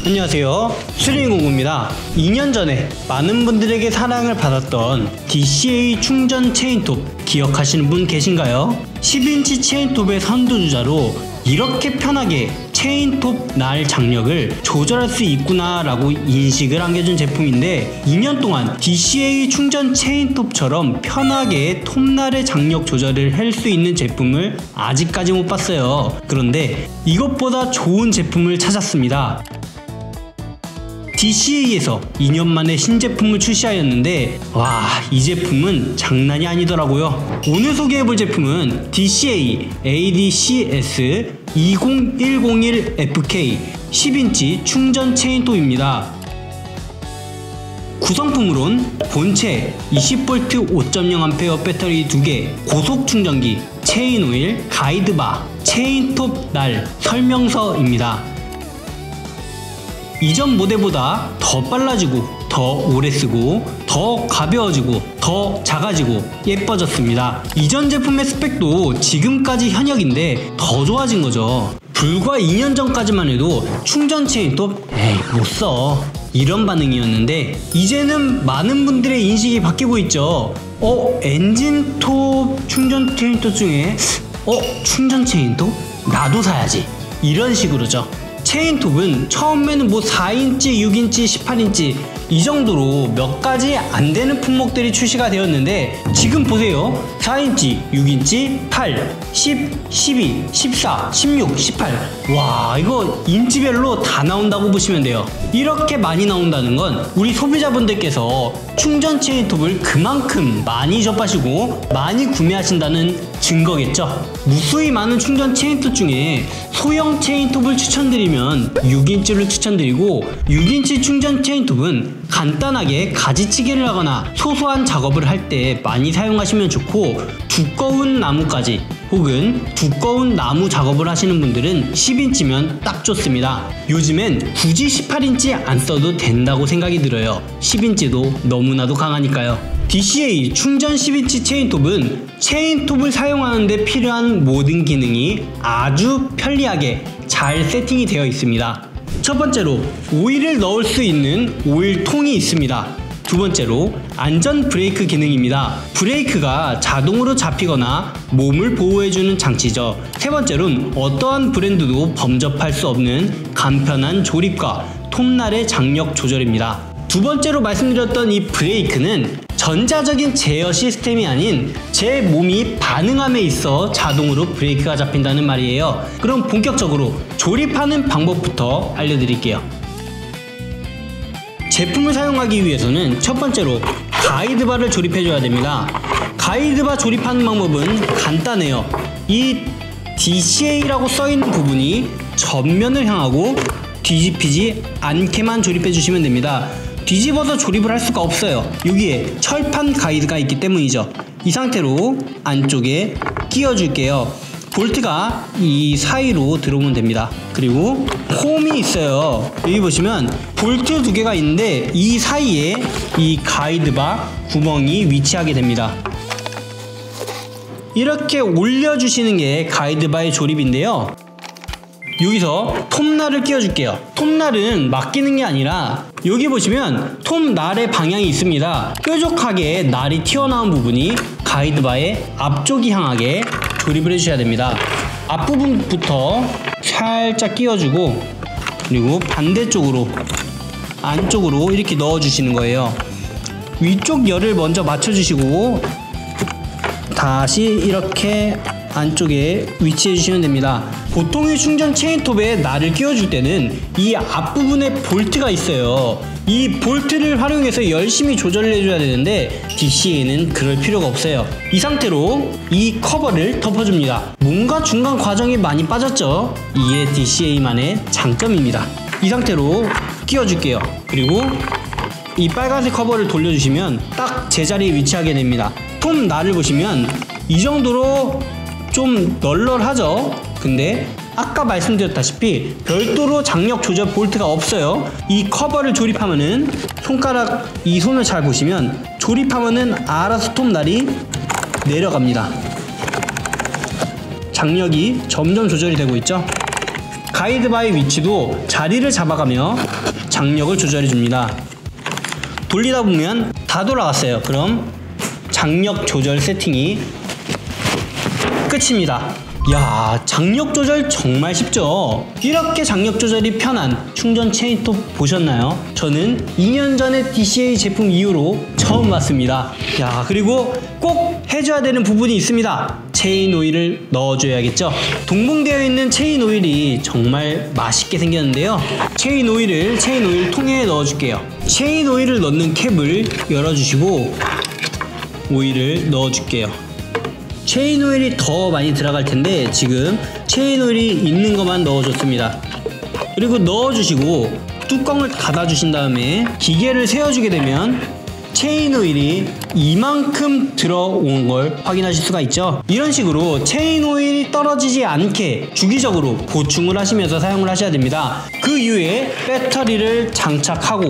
안녕하세요, 수리공구입니다. 2년 전에 많은 분들에게 사랑을 받았던 DCA 충전 체인톱 기억하시는 분 계신가요? 10인치 체인톱의 선두주자로 이렇게 편하게 체인톱 날 장력을 조절할 수 있구나 라고 인식을 안겨준 제품인데, 2년 동안 DCA 충전 체인톱처럼 편하게 톱날의 장력 조절을 할 수 있는 제품을 아직까지 못 봤어요. 그런데 이것보다 좋은 제품을 찾았습니다. DCA에서 2년 만에 신제품을 출시하였는데, 와, 이 제품은 장난이 아니더라고요. 오늘 소개해볼 제품은 DCA ADCS 20101FK 10인치 충전 체인톱입니다. 구성품으론 본체 20V 5.0A 배터리 2개, 고속 충전기, 체인 오일, 가이드바, 체인톱 날 설명서입니다. 이전 모델보다 더 빨라지고, 더 오래 쓰고, 더 가벼워지고, 더 작아지고 예뻐졌습니다. 이전 제품의 스펙도 지금까지 현역인데 더 좋아진 거죠. 불과 2년 전까지만 해도 충전 체인톱 에이 못써 이런 반응이었는데, 이제는 많은 분들의 인식이 바뀌고 있죠. 엔진톱 충전 체인톱 중에 충전 체인톱? 나도 사야지, 이런 식으로죠. 체인톱은 처음에는 4인치, 6인치, 18인치 이 정도로 몇 가지 안 되는 품목들이 출시가 되었는데, 지금 보세요. 4인치, 6인치, 8, 10, 12, 14, 16, 18. 와, 이거 인치별로 다 나온다고 보시면 돼요. 이렇게 많이 나온다는 건 우리 소비자분들께서 충전 체인톱을 그만큼 많이 접하시고 많이 구매하신다는 증거겠죠. 무수히 많은 충전 체인톱 중에 소형 체인톱을 추천드리면 6인치를 추천드리고, 6인치 충전 체인톱은 간단하게 가지치기를 하거나 소소한 작업을 할 때 많이 사용하시면 좋고, 두꺼운 나무까지 혹은 두꺼운 나무 작업을 하시는 분들은 10인치면 딱 좋습니다. 요즘엔 굳이 18인치 안 써도 된다고 생각이 들어요. 10인치도 너무나도 강하니까요. DCA 충전 10인치 체인톱은 체인톱을 사용하는 데 필요한 모든 기능이 아주 편리하게 잘 세팅이 되어 있습니다. 첫 번째로 오일을 넣을 수 있는 오일통이 있습니다. 두 번째로 안전 브레이크 기능입니다. 브레이크가 자동으로 잡히거나 몸을 보호해주는 장치죠. 세 번째로는 어떠한 브랜드도 범접할 수 없는 간편한 조립과 톱날의 장력 조절입니다. 두 번째로 말씀드렸던 이 브레이크는 전자적인 제어 시스템이 아닌 제 몸이 반응함에 있어 자동으로 브레이크가 잡힌다는 말이에요. 그럼 본격적으로 조립하는 방법부터 알려드릴게요. 제품을 사용하기 위해서는 첫 번째로 가이드바를 조립해줘야 됩니다. 가이드바 조립하는 방법은 간단해요. 이 DCA라고 써있는 부분이 전면을 향하고 뒤집히지 않게만 조립해주시면 됩니다. 뒤집어서 조립을 할 수가 없어요. 여기에 철판 가이드가 있기 때문이죠. 이 상태로 안쪽에 끼워줄게요. 볼트가 이 사이로 들어오면 됩니다. 그리고 홈이 있어요. 여기 보시면 볼트 두 개가 있는데 이 사이에 이 가이드바 구멍이 위치하게 됩니다. 이렇게 올려주시는 게 가이드바의 조립인데요. 여기서 톱날을 끼워줄게요. 톱날은 막 끼는 게 아니라 여기 보시면 톱날의 방향이 있습니다. 뾰족하게 날이 튀어나온 부분이 가이드바의 앞쪽이 향하게 조립을 해주셔야 됩니다. 앞부분부터 살짝 끼워주고, 그리고 반대쪽으로 안쪽으로 이렇게 넣어주시는 거예요. 위쪽 열을 먼저 맞춰주시고 다시 이렇게 안쪽에 위치해 주시면 됩니다. 보통의 충전 체인톱에 날을 끼워줄 때는 이 앞부분에 볼트가 있어요. 이 볼트를 활용해서 열심히 조절을 해줘야 되는데 DCA는 그럴 필요가 없어요. 이 상태로 이 커버를 덮어줍니다. 뭔가 중간 과정이 많이 빠졌죠? 이게 DCA만의 장점입니다. 이 상태로 끼워줄게요. 그리고 이 빨간색 커버를 돌려주시면 딱 제자리에 위치하게 됩니다. 톱 날을 보시면 이 정도로 좀 널널하죠? 근데 아까 말씀드렸다시피 별도로 장력 조절 볼트가 없어요. 이 커버를 조립하면은 손가락 이 손을 잘 보시면 조립하면은 알아서 톱날이 내려갑니다. 장력이 점점 조절이 되고 있죠. 가이드바의 위치도 자리를 잡아가며 장력을 조절해 줍니다. 돌리다 보면 다 돌아갔어요. 그럼 장력 조절 세팅이 끝입니다. 야, 장력 조절 정말 쉽죠? 이렇게 장력 조절이 편한 충전 체인톱 보셨나요? 저는 2년 전에 DCA 제품 이후로 처음 봤습니다. 야, 그리고 꼭 해줘야 되는 부분이 있습니다. 체인 오일을 넣어줘야겠죠? 동봉되어 있는 체인 오일이 정말 맛있게 생겼는데요. 체인 오일 통에 넣어줄게요. 체인 오일을 넣는 캡을 열어주시고 오일을 넣어줄게요. 체인 오일이 더 많이 들어갈 텐데 지금 체인 오일이 있는 것만 넣어줬습니다. 그리고 넣어주시고 뚜껑을 닫아주신 다음에 기계를 세워주게 되면 체인 오일이 이만큼 들어온 걸 확인하실 수가 있죠. 이런 식으로 체인 오일이 떨어지지 않게 주기적으로 보충을 하시면서 사용을 하셔야 됩니다. 그 이후에 배터리를 장착하고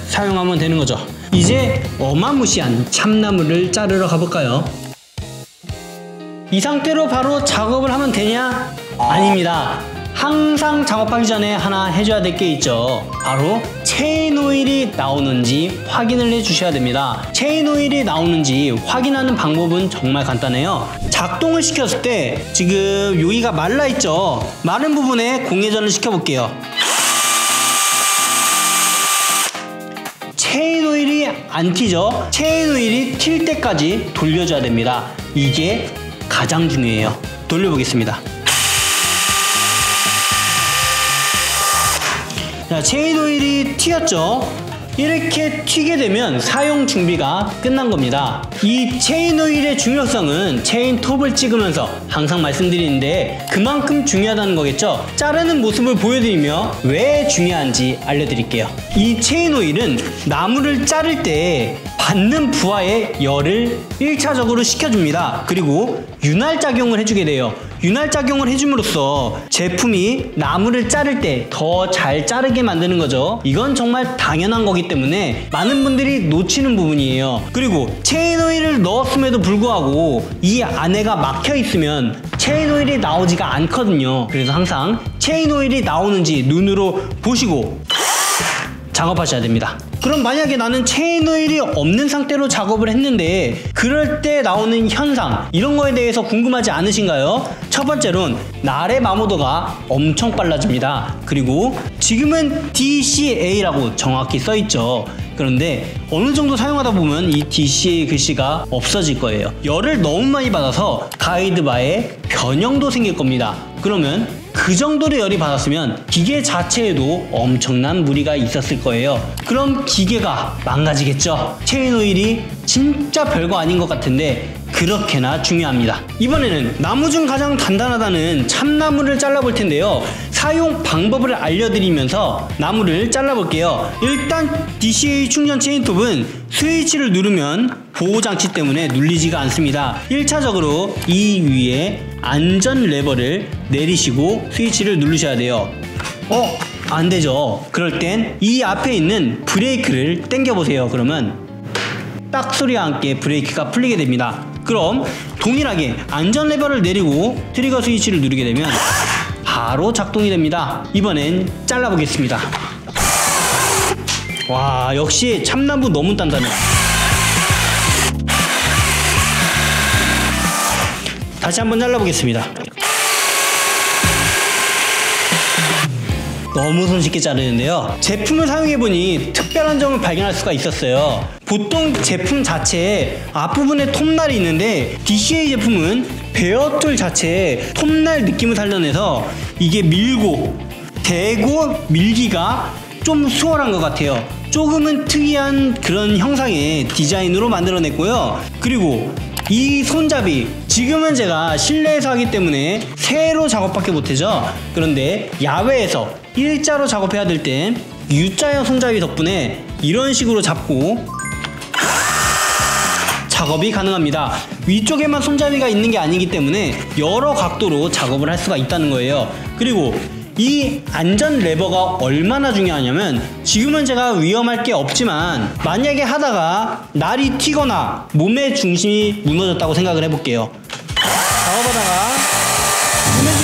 사용하면 되는 거죠. 이제 어마무시한 참나무를 자르러 가볼까요? 이 상태로 바로 작업을 하면 되냐? 아닙니다. 항상 작업하기 전에 하나 해줘야 될 게 있죠. 바로 체인 오일이 나오는지 확인을 해 주셔야 됩니다. 체인 오일이 나오는지 확인하는 방법은 정말 간단해요. 작동을 시켰을 때 지금 여기가 말라 있죠. 마른 부분에 공회전을 시켜 볼게요. 체인 오일이 안 튀죠. 체인 오일이 튈 때까지 돌려줘야 됩니다. 이게 가장 중요해요. 돌려보겠습니다. 자, 체인 오일이 튀었죠. 이렇게 튀게 되면 사용 준비가 끝난 겁니다. 이 체인 오일의 중요성은 체인 톱을 찍으면서 항상 말씀드리는데 그만큼 중요하다는 거겠죠. 자르는 모습을 보여드리며 왜 중요한지 알려드릴게요. 이 체인 오일은 나무를 자를 때 받는 부하의 열을 1차적으로 식혀줍니다. 그리고 윤활작용을 해주게 돼요. 윤활작용을 해줌으로써 제품이 나무를 자를 때 더 잘 자르게 만드는 거죠. 이건 정말 당연한 거기 때문에 많은 분들이 놓치는 부분이에요. 그리고 체인 오일을 넣었음에도 불구하고 이 안에가 막혀 있으면 체인 오일이 나오지가 않거든요. 그래서 항상 체인 오일이 나오는지 눈으로 보시고 작업하셔야 됩니다. 그럼 만약에 나는 체인 오일이 없는 상태로 작업을 했는데 그럴 때 나오는 현상, 이런 거에 대해서 궁금하지 않으신가요? 첫 번째로는 날의 마모도가 엄청 빨라집니다. 그리고 지금은 DCA라고 정확히 써있죠. 그런데 어느 정도 사용하다 보면 이 DCA 글씨가 없어질 거예요. 열을 너무 많이 받아서 가이드바에 변형도 생길 겁니다. 그러면 그 정도로 열이 받았으면 기계 자체에도 엄청난 무리가 있었을 거예요. 그럼 기계가 망가지겠죠. 체인 오일이 진짜 별거 아닌 것 같은데 그렇게나 중요합니다. 이번에는 나무 중 가장 단단하다는 참나무를 잘라볼 텐데요. 사용 방법을 알려드리면서 나무를 잘라볼게요. 일단 DCA 충전 체인톱은 스위치를 누르면 보호장치 때문에 눌리지가 않습니다. 1차적으로 이 위에 안전 레버를 내리시고 스위치를 누르셔야 돼요. 안 되죠. 그럴 땐 이 앞에 있는 브레이크를 당겨 보세요. 그러면 딱 소리와 함께 브레이크가 풀리게 됩니다. 그럼 동일하게 안전 레버를 내리고 트리거 스위치를 누르게 되면 바로 작동이 됩니다. 이번엔 잘라보겠습니다. 와, 역시 참나무 너무 단단해요. 다시 한번 잘라보겠습니다. 너무 손쉽게 자르는데요. 제품을 사용해보니 특별한 점을 발견할 수가 있었어요. 보통 제품 자체에 앞부분에 톱날이 있는데 DCA 제품은 베어툴 자체에 톱날 느낌을 살려내서 이게 밀고 대고 밀기가 좀 수월한 것 같아요. 조금은 특이한 그런 형상의 디자인으로 만들어냈고요. 그리고 이 손잡이, 지금은 제가 실내에서 하기 때문에 세로 작업밖에 못하죠. 그런데 야외에서 일자로 작업해야 될 땐 U자형 손잡이 덕분에 이런 식으로 잡고 작업이 가능합니다. 위쪽에만 손잡이가 있는 게 아니기 때문에 여러 각도로 작업을 할 수가 있다는 거예요. 그리고 이 안전 레버가 얼마나 중요하냐면, 지금은 제가 위험할 게 없지만 만약에 하다가 날이 튀거나 몸의 중심이 무너졌다고 생각을 해볼게요. 작업하다가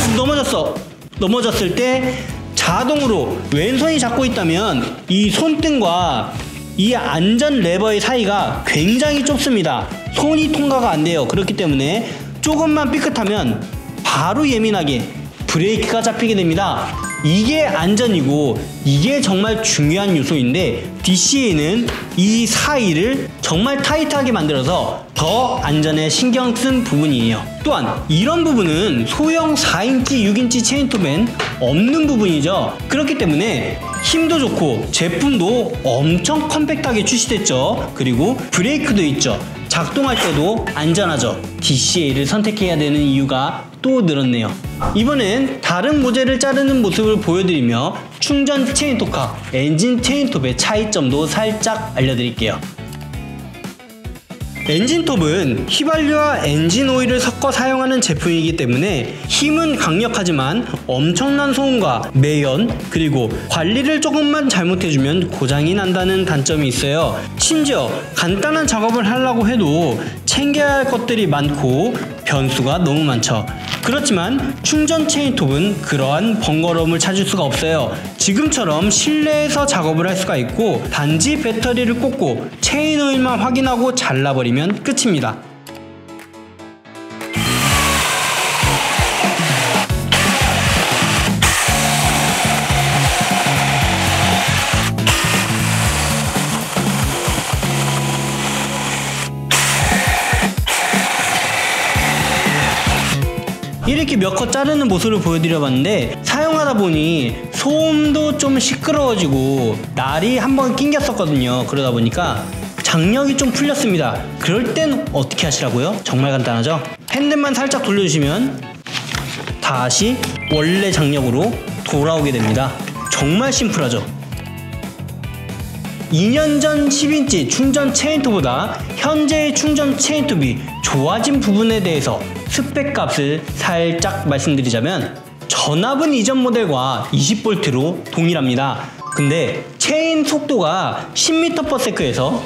몸이 넘어졌어. 넘어졌을 때 자동으로 왼손이 잡고 있다면 이 손등과 이 안전 레버의 사이가 굉장히 좁습니다. 손이 통과가 안 돼요. 그렇기 때문에 조금만 삐끗하면 바로 예민하게 브레이크가 잡히게 됩니다. 이게 안전이고 이게 정말 중요한 요소인데 DCA는 이 사이를 정말 타이트하게 만들어서 더 안전에 신경 쓴 부분이에요. 또한 이런 부분은 소형 4인치, 6인치 체인톱엔 없는 부분이죠. 그렇기 때문에 힘도 좋고 제품도 엄청 컴팩트하게 출시됐죠. 그리고 브레이크도 있죠. 작동할 때도 안전하죠. DCA를 선택해야 되는 이유가 또 늘었네요. 이번엔 다른 모델을 자르는 모습을 보여드리며 충전 체인톱과 엔진 체인톱의 차이점도 살짝 알려드릴게요. 엔진톱은 휘발유와 엔진 오일을 섞어 사용하는 제품이기 때문에 힘은 강력하지만 엄청난 소음과 매연 그리고 관리를 조금만 잘못해주면 고장이 난다는 단점이 있어요. 심지어 간단한 작업을 하려고 해도 챙겨야 할 것들이 많고 변수가 너무 많죠. 그렇지만 충전 체인톱은 그러한 번거로움을 찾을 수가 없어요. 지금처럼 실내에서 작업을 할 수가 있고 단지 배터리를 꽂고 체인 오일만 확인하고 잘라버리면 끝입니다. 이렇게 몇 컷 자르는 모습을 보여드려봤는데 사용하다 보니 소음도 좀 시끄러워지고 날이 한번 낑겼었거든요. 그러다 보니까 장력이 좀 풀렸습니다. 그럴 땐 어떻게 하시라고요? 정말 간단하죠? 핸들만 살짝 돌려주시면 다시 원래 장력으로 돌아오게 됩니다. 정말 심플하죠? 2년 전 10인치 충전 체인톱보다 현재의 충전 체인톱이 좋아진 부분에 대해서 스펙 값을 살짝 말씀드리자면 전압은 이전 모델과 20V로 동일합니다. 근데 체인 속도가 10m/s에서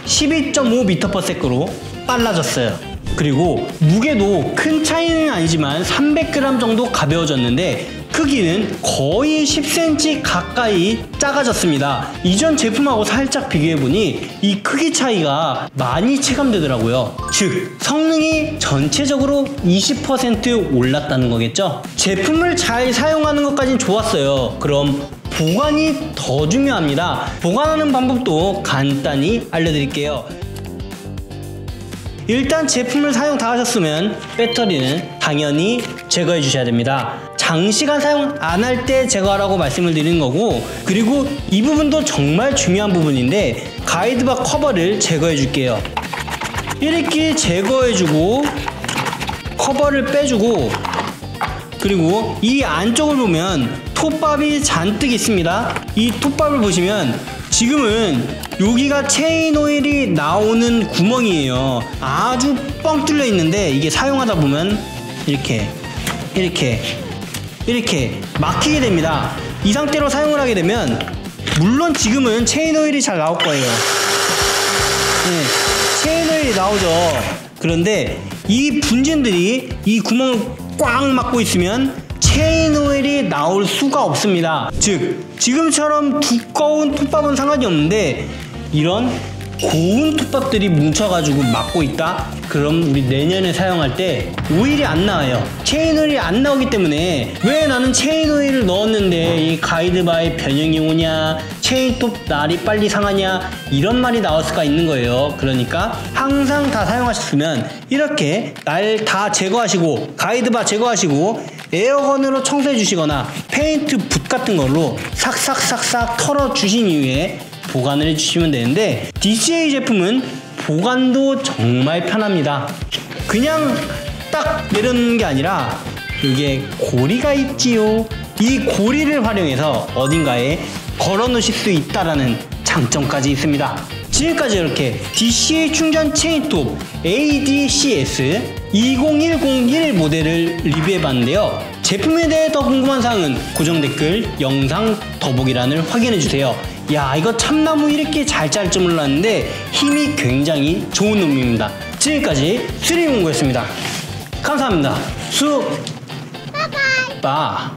12.5m/s로 빨라졌어요. 그리고 무게도 큰 차이는 아니지만 300g 정도 가벼워졌는데 크기는 거의 10cm 가까이 작아졌습니다. 이전 제품하고 살짝 비교해보니 이 크기 차이가 많이 체감되더라고요. 즉 성능이 전체적으로 20% 올랐다는 거겠죠. 제품을 잘 사용하는 것까진 좋았어요. 그럼 보관이 더 중요합니다. 보관하는 방법도 간단히 알려드릴게요. 일단 제품을 사용 다 하셨으면 배터리는 당연히 제거해 주셔야 됩니다. 장시간 사용 안 할 때 제거하라고 말씀을 드리는 거고, 그리고 이 부분도 정말 중요한 부분인데 가이드바 커버를 제거해 줄게요. 이렇게 제거해 주고 커버를 빼주고, 그리고 이 안쪽을 보면 톱밥이 잔뜩 있습니다. 이 톱밥을 보시면 지금은 여기가 체인 오일이 나오는 구멍이에요. 아주 뻥 뚫려 있는데 이게 사용하다 보면 이렇게 막히게 됩니다. 이 상태로 사용을 하게 되면 물론 지금은 체인 오일이 잘 나올 거예요. 네, 체인 오일이 나오죠. 그런데 이 분진들이 이 구멍을 꽉 막고 있으면 체인 오일이 나올 수가 없습니다. 즉 지금처럼 두꺼운 톱밥은 상관이 없는데 이런 고운 톱밥들이 뭉쳐가지고 막고 있다? 그럼 우리 내년에 사용할 때 오일이 안 나와요. 체인 오일이 안 나오기 때문에 왜 나는 체인 오일을 넣었는데 이 가이드바에 변형이 오냐, 체인톱 날이 빨리 상하냐, 이런 말이 나올 수가 있는 거예요. 그러니까 항상 다 사용하셨으면 이렇게 날 다 제거하시고 가이드바 제거하시고 에어건으로 청소해 주시거나 페인트 붓 같은 걸로 삭삭삭삭 털어 주신 이후에 보관을 해주시면 되는데, DCA 제품은 보관도 정말 편합니다. 그냥 딱 내려놓는 게 아니라 이게 고리가 있지요. 이 고리를 활용해서 어딘가에 걸어 놓으실 수 있다라는 장점까지 있습니다. 지금까지 이렇게 DCA 충전 체인톱 ADCS 20101 모델을 리뷰해봤는데요. 제품에 대해 더 궁금한 사항은 고정 댓글 영상 더보기란을 확인해주세요. 야, 이거 참나무 이렇게 잘 짤 줄 몰랐는데 힘이 굉장히 좋은 놈입니다. 지금까지 수리공구였습니다. 감사합니다. 수. 바이바이. 싶다.